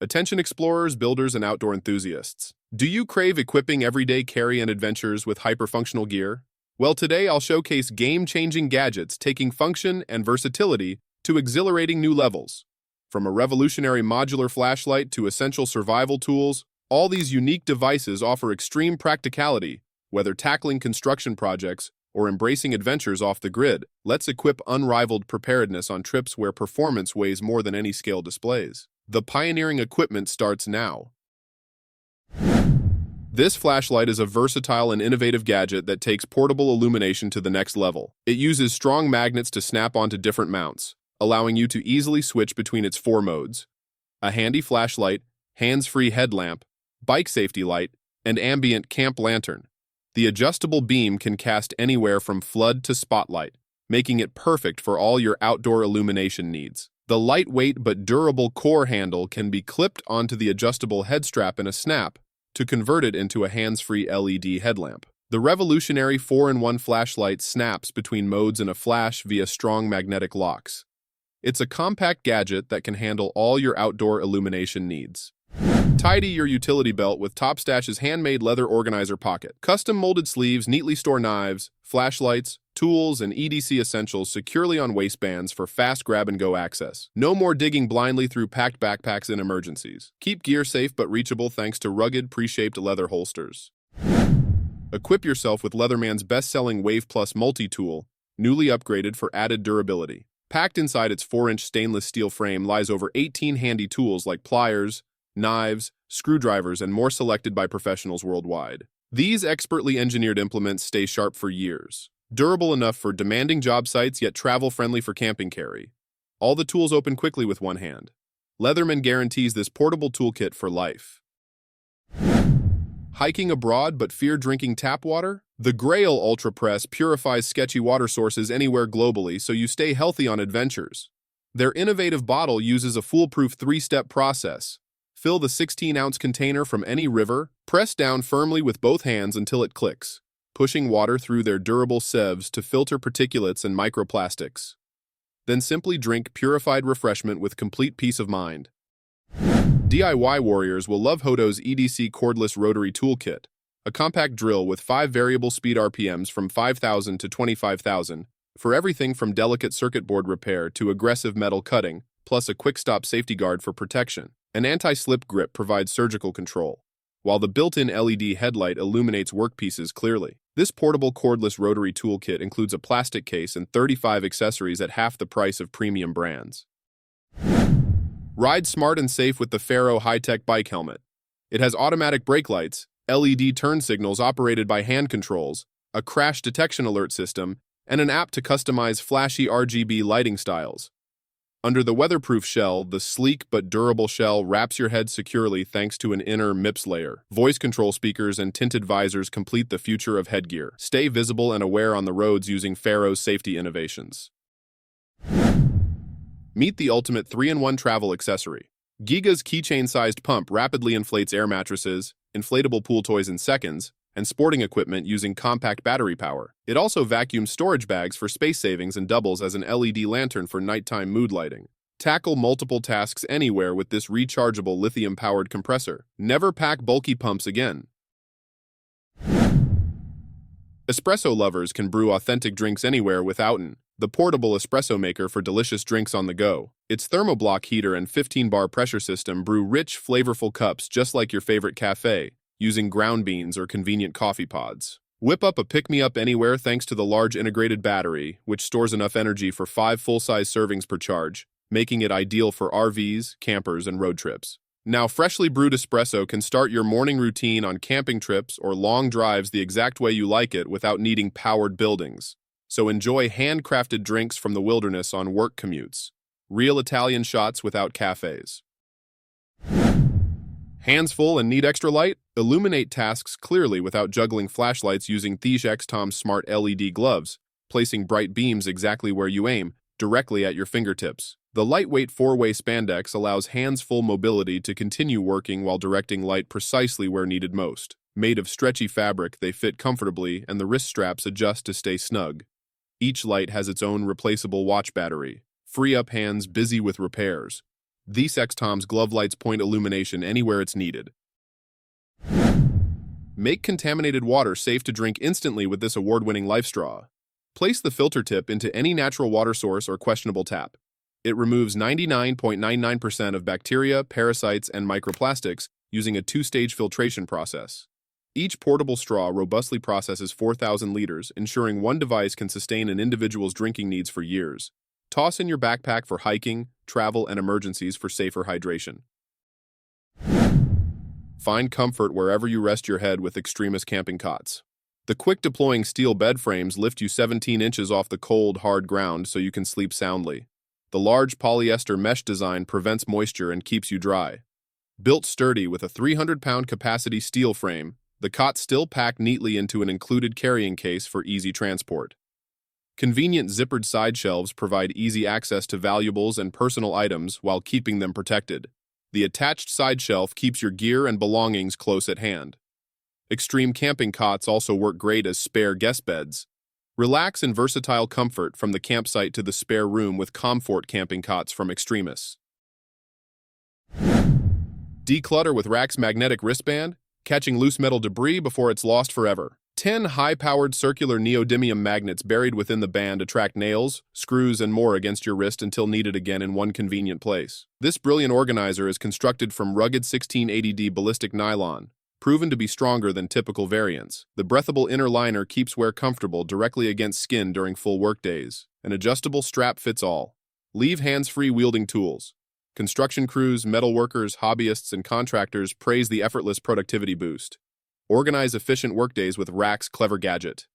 Attention explorers, builders, and outdoor enthusiasts. Do you crave equipping everyday carry and adventures with hyperfunctional gear? Well, today I'll showcase game-changing gadgets taking function and versatility to exhilarating new levels. From a revolutionary modular flashlight to essential survival tools, all these unique devices offer extreme practicality, whether tackling construction projects or embracing adventures off the grid. Let's equip unrivaled preparedness on trips where performance weighs more than any scale displays. The pioneering equipment starts now. This flashlight is a versatile and innovative gadget that takes portable illumination to the next level. It uses strong magnets to snap onto different mounts, allowing you to easily switch between its 4 modes: a handy flashlight, hands-free headlamp, bike safety light, and ambient camp lantern. The adjustable beam can cast anywhere from flood to spotlight, making it perfect for all your outdoor illumination needs. The lightweight but durable core handle can be clipped onto the adjustable head strap in a snap to convert it into a hands-free LED headlamp. The revolutionary 4-in-1 flashlight snaps between modes in a flash via strong magnetic locks. It's a compact gadget that can handle all your outdoor illumination needs. Tidy your utility belt with Topstache's handmade leather organizer pocket. Custom molded sleeves neatly store knives, flashlights, tools, and EDC essentials securely on waistbands for fast grab-and-go access. No more digging blindly through packed backpacks in emergencies. Keep gear safe but reachable thanks to rugged, pre-shaped leather holsters. Equip yourself with Leatherman's best-selling Wave Plus multi-tool, newly upgraded for added durability. Packed inside its 4-inch stainless steel frame lies over 18 handy tools like pliers, knives, screwdrivers, and more selected by professionals worldwide. These expertly engineered implements stay sharp for years. Durable enough for demanding job sites, yet travel-friendly for camping carry. All the tools open quickly with one hand. Leatherman guarantees this portable toolkit for life. Hiking abroad but fear drinking tap water? The Grayl Ultra Press purifies sketchy water sources anywhere globally so you stay healthy on adventures. Their innovative bottle uses a foolproof 3-step process. Fill the 16-ounce container from any river, press down firmly with both hands until it clicks, pushing water through their durable sieves to filter particulates and microplastics. Then simply drink purified refreshment with complete peace of mind. DIY warriors will love HOTO's EDC cordless rotary toolkit, a compact drill with 5 variable speed RPMs from 5,000 to 25,000 for everything from delicate circuit board repair to aggressive metal cutting, plus a quick-stop safety guard for protection. An anti-slip grip provides surgical control, while the built-in LED headlight illuminates workpieces clearly. This portable cordless rotary toolkit includes a plastic case and 35 accessories at half the price of premium brands. Ride smart and safe with the Faro high-tech bike helmet. It has automatic brake lights, LED turn signals operated by hand controls, a crash detection alert system, and an app to customize flashy RGB lighting styles. Under the weatherproof shell, the sleek but durable shell wraps your head securely thanks to an inner MIPS layer. Voice control speakers and tinted visors complete the future of headgear. Stay visible and aware on the roads using Faro's safety innovations. Meet the ultimate 3-in-1 travel accessory. Giga's keychain-sized pump rapidly inflates air mattresses, inflatable pool toys in seconds, and sporting equipment using compact battery power. It also vacuums storage bags for space savings and doubles as an LED lantern for nighttime mood lighting. Tackle multiple tasks anywhere with this rechargeable lithium-powered compressor. Never pack bulky pumps again. Espresso lovers can brew authentic drinks anywhere with Outin, the portable espresso maker for delicious drinks on the go. Its thermoblock heater and 15-bar pressure system brew rich, flavorful cups just like your favorite cafe, using ground beans or convenient coffee pods. Whip up a pick-me-up anywhere thanks to the large integrated battery, which stores enough energy for 5 full-size servings per charge, making it ideal for RVs, campers, and road trips. Now, freshly brewed espresso can start your morning routine on camping trips or long drives the exact way you like it without needing powered buildings. So enjoy handcrafted drinks from the wilderness on work commutes. Real Italian shots without cafes. Hands full and need extra light? Illuminate tasks clearly without juggling flashlights using ThxToms Smart LED Gloves, placing bright beams exactly where you aim, directly at your fingertips. The lightweight 4-way spandex allows hands-full mobility to continue working while directing light precisely where needed most. Made of stretchy fabric, they fit comfortably and the wrist straps adjust to stay snug. Each light has its own replaceable watch battery. Free up hands busy with repairs. These ThxToms glove lights point illumination anywhere it's needed. Make contaminated water safe to drink instantly with this award-winning LifeStraw. Place the filter tip into any natural water source or questionable tap. It removes 99.99% of bacteria, parasites, and microplastics using a two-stage filtration process. Each portable straw robustly processes 4,000 liters, ensuring one device can sustain an individual's drinking needs for years. Toss in your backpack for hiking, travel, and emergencies for safer hydration. Find comfort wherever you rest your head with Extremis camping cots. The quick-deploying steel bed frames lift you 17 inches off the cold, hard ground so you can sleep soundly. The large polyester mesh design prevents moisture and keeps you dry. Built sturdy with a 300-pound capacity steel frame, the cots still pack neatly into an included carrying case for easy transport. Convenient zippered side shelves provide easy access to valuables and personal items while keeping them protected. The attached side shelf keeps your gear and belongings close at hand. Extreme camping cots also work great as spare guest beds. Relax in versatile comfort from the campsite to the spare room with Komfort Camping Cots from Extremis. Declutter with RAK's Magnetic Wristband, catching loose metal debris before it's lost forever. 10 high-powered circular neodymium magnets buried within the band attract nails, screws, and more against your wrist until needed again in one convenient place. This brilliant organizer is constructed from rugged 1680D ballistic nylon, proven to be stronger than typical variants. The breathable inner liner keeps wear comfortable directly against skin during full workdays. An adjustable strap fits all. Leave hands-free wielding tools. Construction crews, metal workers, hobbyists, and contractors praise the effortless productivity boost. Organize efficient workdays with RAK's clever gadget.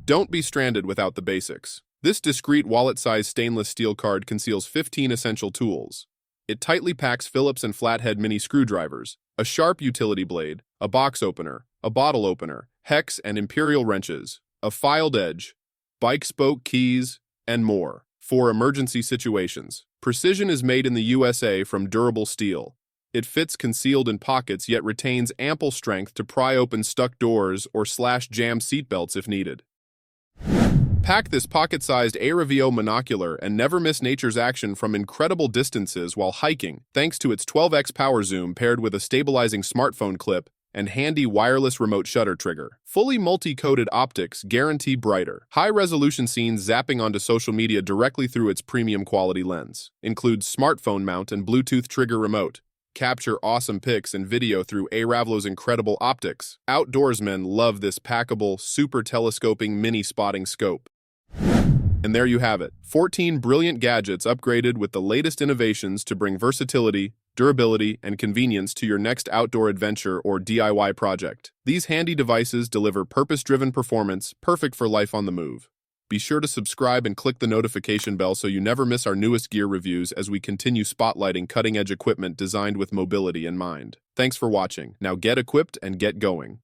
Don't be stranded without the basics. This discreet wallet-sized stainless steel card conceals 15 essential tools. It tightly packs Phillips and flathead mini screwdrivers, a sharp utility blade, a box opener, a bottle opener, hex and imperial wrenches, a filed edge, bike spoke keys, and more. For emergency situations, precision is made in the USA from durable steel. It fits concealed in pockets yet retains ample strength to pry open stuck doors or slash jam seatbelts if needed. Pack this pocket-sized AyraviiO Monocular and never miss nature's action from incredible distances while hiking thanks to its 12x power zoom paired with a stabilizing smartphone clip and handy wireless remote shutter trigger. Fully multi-coated optics guarantee brighter, high-resolution scenes zapping onto social media directly through its premium quality lens. Includes smartphone mount and Bluetooth trigger remote. Capture awesome pics and video through AyraviiO's incredible optics. Outdoorsmen love this packable, super telescoping mini spotting scope. And there you have it, 14 brilliant gadgets upgraded with the latest innovations to bring versatility, durability, and convenience to your next outdoor adventure or DIY project. These handy devices deliver purpose-driven performance, perfect for life on the move. Be sure to subscribe and click the notification bell so you never miss our newest gear reviews as we continue spotlighting cutting-edge equipment designed with mobility in mind. Thanks for watching. Now get equipped and get going.